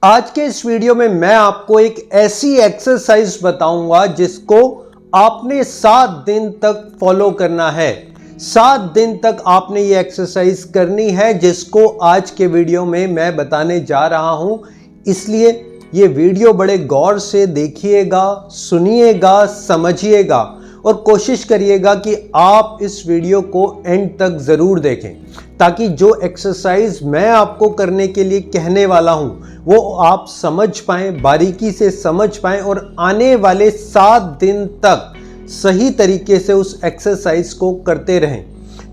आज के इस वीडियो में मैं आपको एक ऐसी एक्सरसाइज बताऊंगा जिसको आपने 7 दिन तक फॉलो करना है। 7 दिन तक आपने ये एक्सरसाइज करनी है जिसको आज के वीडियो में मैं बताने जा रहा हूं। इसलिए ये वीडियो बड़े गौर से देखिएगा, सुनिएगा, समझिएगा और कोशिश करिएगा कि आप इस वीडियो को एंड तक ज़रूर देखें, ताकि जो एक्सरसाइज मैं आपको करने के लिए कहने वाला हूं वो आप समझ पाएं, बारीकी से समझ पाएं और आने वाले 7 दिन तक सही तरीके से उस एक्सरसाइज को करते रहें।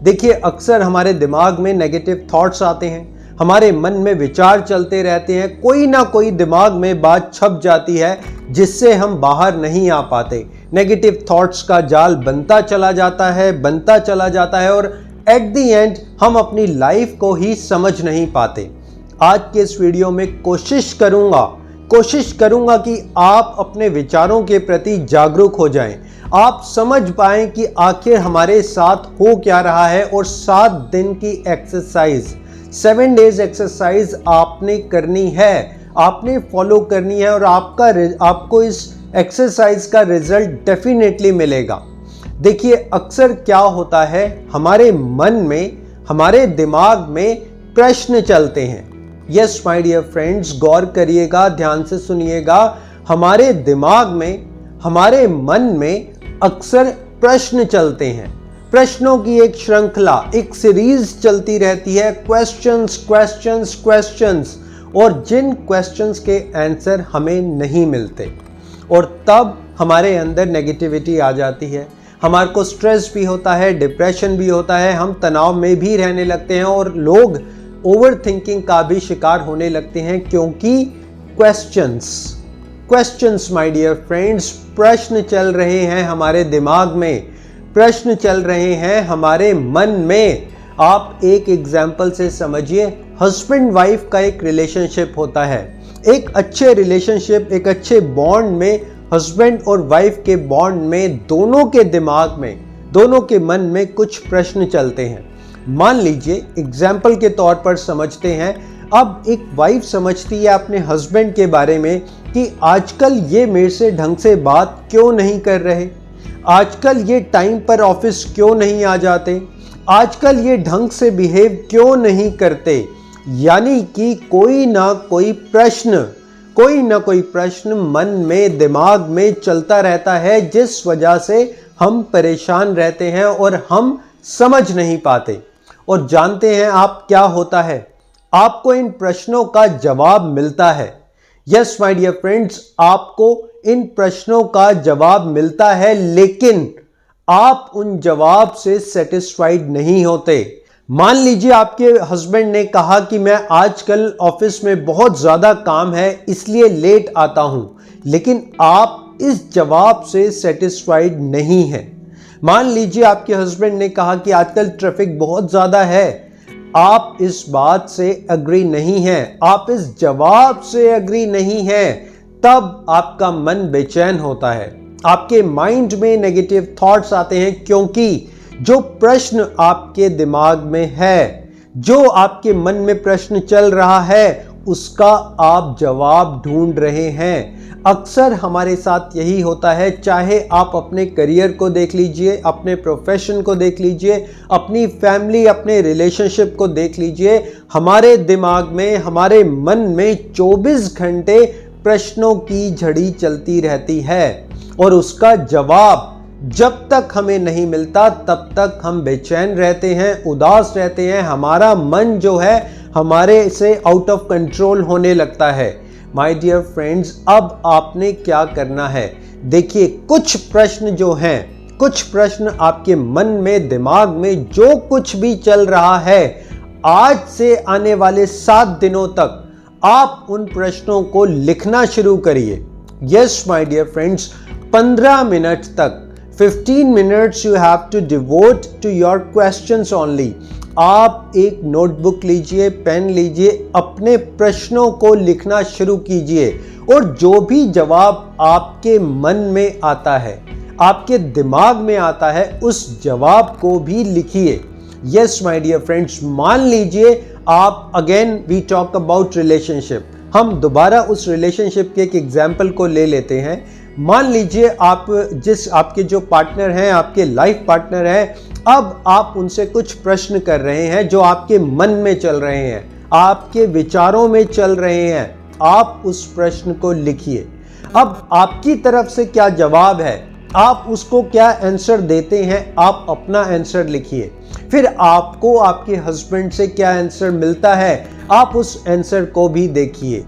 देखिए, अक्सर हमारे दिमाग में नेगेटिव थॉट्स आते हैं, हमारे मन में विचार चलते रहते हैं, कोई ना कोई दिमाग में बात छप जाती है जिससे हम बाहर नहीं आ पाते। नेगेटिव थॉट्स का जाल बनता चला जाता है और एट द एंड हम अपनी लाइफ को ही समझ नहीं पाते। आज के इस वीडियो में कोशिश करूंगा कि आप अपने विचारों के प्रति जागरूक हो जाएं, आप समझ पाएं कि आखिर हमारे साथ हो क्या रहा है। और 7 दिन की एक्सरसाइज, 7 डेज एक्सरसाइज आपने करनी है, आपने फॉलो करनी है और आपको इस एक्सरसाइज का रिजल्ट डेफिनेटली मिलेगा। देखिए, अक्सर क्या होता है, हमारे मन में, हमारे दिमाग में प्रश्न चलते हैं। यस माय डियर फ्रेंड्स, गौर करिएगा, ध्यान से सुनिएगा। हमारे दिमाग में, हमारे मन में अक्सर प्रश्न चलते हैं। प्रश्नों की एक श्रृंखला, एक सीरीज चलती रहती है, क्वेश्चंस, और जिन क्वेश्चंस के आंसर हमें नहीं मिलते और तब हमारे अंदर नेगेटिविटी आ जाती है। हमारे को स्ट्रेस भी होता है, डिप्रेशन भी होता है, हम तनाव में भी रहने लगते हैं और लोग ओवर थिंकिंग का भी शिकार होने लगते हैं, क्योंकि क्वेश्चंस माय डियर फ्रेंड्स, प्रश्न चल रहे हैं हमारे दिमाग में, प्रश्न चल रहे हैं हमारे मन में। आप एक एग्जाम्पल से समझिए, हस्बैंड वाइफ का एक रिलेशनशिप होता है। एक अच्छे रिलेशनशिप, एक अच्छे बॉन्ड में, हस्बैंड और वाइफ के बॉन्ड में दोनों के दिमाग में, दोनों के मन में कुछ प्रश्न चलते हैं। मान लीजिए, एग्जाम्पल के तौर पर समझते हैं, अब एक वाइफ समझती है अपने हस्बैंड के बारे में कि आजकल ये मेरे से ढंग से बात क्यों नहीं कर रहे, आजकल ये टाइम पर ऑफिस क्यों नहीं आ जाते, आजकल ये ढंग से बिहेव क्यों नहीं करते। यानी कि कोई ना कोई प्रश्न मन में, दिमाग में चलता रहता है, जिस वजह से हम परेशान रहते हैं और हम समझ नहीं पाते। और जानते हैं आप क्या होता है, आपको इन प्रश्नों का जवाब मिलता है। यस माय डियर फ्रेंड्स, आपको इन प्रश्नों का जवाब मिलता है, लेकिन आप उन जवाब से सेटिस्फाइड नहीं होते। मान लीजिए, आपके हस्बैंड ने कहा कि मैं आजकल ऑफिस में बहुत ज़्यादा काम है इसलिए लेट आता हूं, लेकिन आप इस जवाब से सेटिस्फाइड नहीं हैं। मान लीजिए, आपके हस्बैंड ने कहा कि आजकल ट्रैफिक बहुत ज़्यादा है, आप इस बात से एग्री नहीं हैं, आप इस जवाब से एग्री नहीं हैं, तब आपका मन बेचैन होता है, आपके माइंड में नेगेटिव थॉट्स आते हैं, क्योंकि जो प्रश्न आपके दिमाग में है, जो आपके मन में प्रश्न चल रहा है, उसका आप जवाब ढूंढ रहे हैं। अक्सर हमारे साथ यही होता है, चाहे आप अपने करियर को देख लीजिए, अपने प्रोफेशन को देख लीजिए, अपनी फैमिली, अपने रिलेशनशिप को देख लीजिए, हमारे दिमाग में, हमारे मन में 24 घंटे प्रश्नों की झड़ी चलती रहती है और उसका जवाब जब तक हमें नहीं मिलता तब तक हम बेचैन रहते हैं, उदास रहते हैं, हमारा मन जो है हमारे से आउट ऑफ कंट्रोल होने लगता है। माय डियर फ्रेंड्स, अब आपने क्या करना है, देखिए, कुछ प्रश्न जो हैं, कुछ प्रश्न आपके मन में, दिमाग में जो कुछ भी चल रहा है, आज से आने वाले 7 दिनों तक आप उन प्रश्नों को लिखना शुरू करिए। Yes my dear friends, 15 minute तक, 15 minutes you have to devote to your questions only। आप एक नोटबुक लीजिए, पेन लीजिए, अपने प्रश्नों को लिखना शुरू कीजिए और जो भी जवाब आपके मन में आता है, आपके दिमाग में आता है, उस जवाब को भी लिखिए। यस माय डियर फ्रेंड्स, मान लीजिए आप, again we talk about relationship, हम दोबारा उस रिलेशनशिप के एक एग्जाम्पल को ले लेते हैं। मान लीजिए आपके जो पार्टनर हैं, आपके लाइफ पार्टनर हैं, अब आप उनसे कुछ प्रश्न कर रहे हैं जो आपके मन में चल रहे हैं, आपके विचारों में चल रहे हैं। आप उस प्रश्न को लिखिए। अब आपकी तरफ से क्या जवाब है, आप उसको क्या आंसर देते हैं, आप अपना आंसर लिखिए। फिर आपको आपके हस्बैंड से क्या आंसर मिलता है, आप उस आंसर को भी देखिए।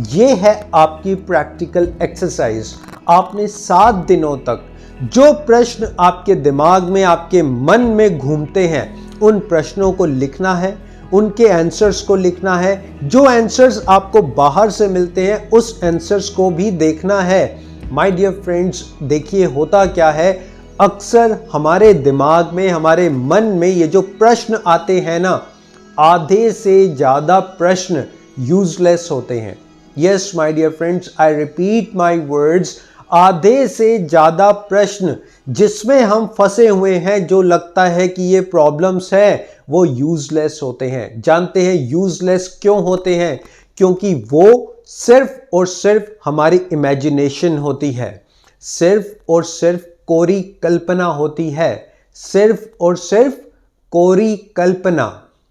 ये है आपकी प्रैक्टिकल एक्सरसाइज। आपने 7 दिनों तक जो प्रश्न आपके दिमाग में, आपके मन में घूमते हैं, उन प्रश्नों को लिखना है, उनके आंसर्स को लिखना है। जो आंसर्स आपको बाहर से मिलते हैं, उस आंसर्स को भी देखना है। माय डियर फ्रेंड्स, देखिए होता क्या है, अक्सर हमारे दिमाग में, हमारे मन में ये जो प्रश्न आते हैं ना, आधे से ज़्यादा प्रश्न यूजलेस होते हैं। Yes my dear friends, I repeat my words, आधे से ज़्यादा प्रश्न जिसमें हम फंसे हुए हैं, जो लगता है कि ये प्रॉब्लम्स है, वो यूजलेस होते हैं। जानते हैं यूजलेस क्यों होते हैं? क्योंकि वो सिर्फ और सिर्फ हमारी इमेजिनेशन होती है, सिर्फ और सिर्फ कोरी कल्पना होती है, सिर्फ और सिर्फ कोरी कल्पना।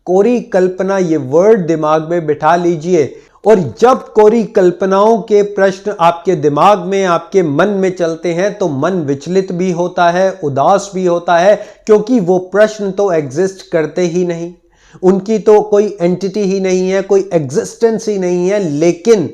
कोरी कल्पना, ये वर्ड दिमाग में बिठा लीजिए। और जब कोरी कल्पनाओं के प्रश्न आपके दिमाग में, आपके मन में चलते हैं, तो मन विचलित भी होता है, उदास भी होता है, क्योंकि वो प्रश्न तो एग्जिस्ट करते ही नहीं, उनकी तो कोई एंटिटी ही नहीं है, कोई एग्जिस्टेंस ही नहीं है। लेकिन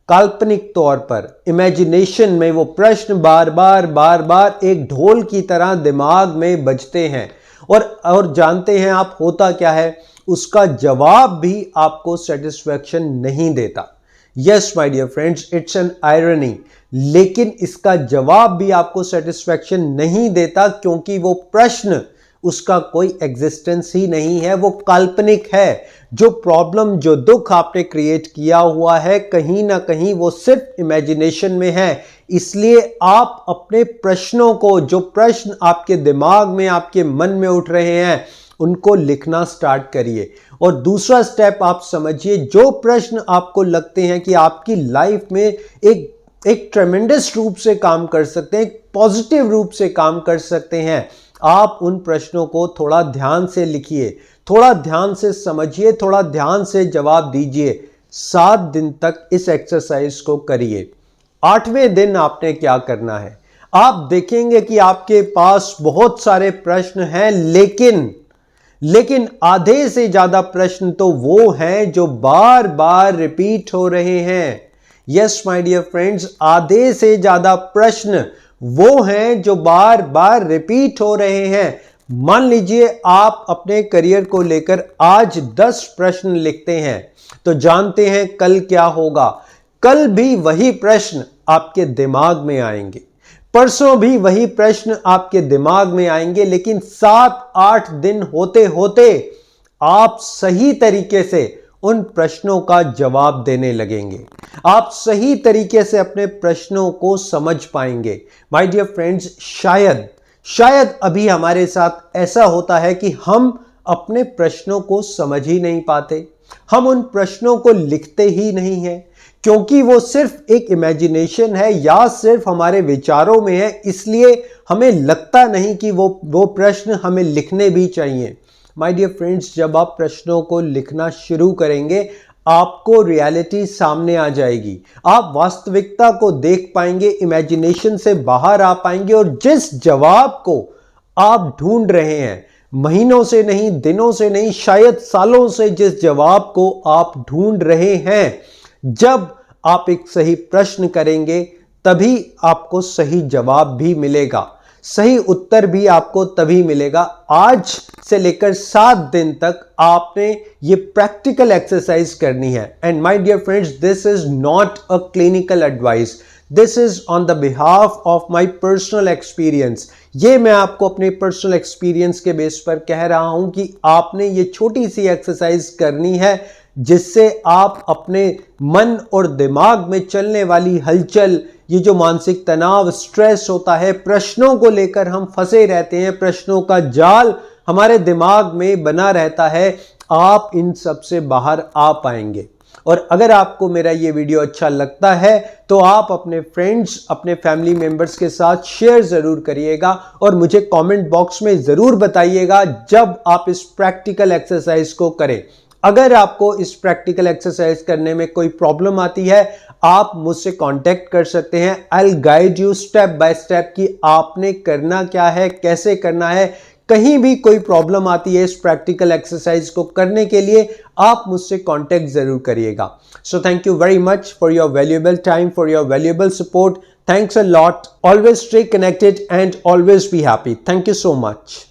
काल्पनिक तौर पर, इमेजिनेशन में, वो प्रश्न बार बार एक ढोल की तरह दिमाग में बजते हैं। और जानते हैं आप, होता क्या है, उसका जवाब भी आपको सेटिस्फैक्शन नहीं देता। Yes my dear friends, it's an irony. लेकिन इसका जवाब भी आपको सेटिस्फैक्शन नहीं देता, क्योंकि वो प्रश्न, उसका कोई एग्जिस्टेंस ही नहीं है, वो काल्पनिक है। जो प्रॉब्लम, जो दुख आपने क्रिएट किया हुआ है, कहीं ना कहीं वो सिर्फ इमेजिनेशन में है। इसलिए आप अपने प्रश्नों को, जो प्रश्न आपके दिमाग में, आपके मन में उठ रहे हैं, उनको लिखना स्टार्ट करिए। और दूसरा स्टेप आप समझिए, जो प्रश्न आपको लगते हैं कि आपकी लाइफ में एक ट्रेमेंडस रूप से काम कर सकते हैं, एक पॉजिटिव रूप से काम कर सकते हैं, आप उन प्रश्नों को थोड़ा ध्यान से लिखिए, थोड़ा ध्यान से समझिए, थोड़ा ध्यान से जवाब दीजिए। 7 दिन तक इस एक्सरसाइज को करिए। 8वें दिन आपने क्या करना है, आप देखेंगे कि आपके पास बहुत सारे प्रश्न हैं, लेकिन आधे से ज्यादा प्रश्न तो वो हैं जो बार बार रिपीट हो रहे हैं। यस माय डियर फ्रेंड्स, आधे से ज्यादा प्रश्न वो हैं जो बार बार रिपीट हो रहे हैं। मान लीजिए आप अपने करियर को लेकर आज 10 प्रश्न लिखते हैं, तो जानते हैं कल क्या होगा। कल भी वही प्रश्न आपके दिमाग में आएंगे, परसों भी वही प्रश्न आपके दिमाग में आएंगे। लेकिन 7-8 दिन होते होते आप सही तरीके से उन प्रश्नों का जवाब देने लगेंगे, आप सही तरीके से अपने प्रश्नों को समझ पाएंगे। माय डियर फ्रेंड्स, शायद अभी हमारे साथ ऐसा होता है कि हम अपने प्रश्नों को समझ ही नहीं पाते, हम उन प्रश्नों को लिखते ही नहीं हैं, क्योंकि वो सिर्फ एक इमेजिनेशन है या सिर्फ हमारे विचारों में है। इसलिए हमें लगता नहीं कि वो प्रश्न हमें लिखने भी चाहिए। माय डियर फ्रेंड्स, जब आप प्रश्नों को लिखना शुरू करेंगे, आपको रियलिटी सामने आ जाएगी, आप वास्तविकता को देख पाएंगे, इमेजिनेशन से बाहर आ पाएंगे। और जिस जवाब को आप ढूंढ रहे हैं, महीनों से नहीं, दिनों से नहीं, शायद सालों से जिस जवाब को आप ढूंढ रहे हैं, जब आप एक सही प्रश्न करेंगे, तभी आपको सही जवाब भी मिलेगा, सही उत्तर भी आपको तभी मिलेगा। आज से लेकर 7 दिन तक आपने ये प्रैक्टिकल एक्सरसाइज करनी है। And my dear friends, this is not a clinical advice, this is on the behalf of my personal experience. ये मैं आपको अपने पर्सनल एक्सपीरियंस के बेस पर कह रहा हूं कि आपने ये छोटी सी एक्सरसाइज करनी है, जिससे आप अपने मन और दिमाग में चलने वाली हलचल, ये जो मानसिक तनाव, स्ट्रेस होता है, प्रश्नों को लेकर हम फंसे रहते हैं, प्रश्नों का जाल हमारे दिमाग में बना रहता है, आप इन सब से बाहर आ पाएंगे। और अगर आपको मेरा ये वीडियो अच्छा लगता है तो आप अपने फ्रेंड्स, अपने फैमिली मेंबर्स के साथ शेयर ज़रूर करिएगा और मुझे कमेंट बॉक्स में ज़रूर बताइएगा जब आप इस प्रैक्टिकल एक्सरसाइज को करें। अगर आपको इस प्रैक्टिकल एक्सरसाइज करने में कोई प्रॉब्लम आती है, आप मुझसे कांटेक्ट कर सकते हैं। I will guide you step by step कि आपने करना क्या है, कैसे करना है। कहीं भी कोई प्रॉब्लम आती है इस प्रैक्टिकल एक्सरसाइज को करने के लिए, आप मुझसे कांटेक्ट जरूर करिएगा। So thank you very much for your valuable time, for your valuable support. Thanks a lot. Always stay connected and always be happy. Thank you so much.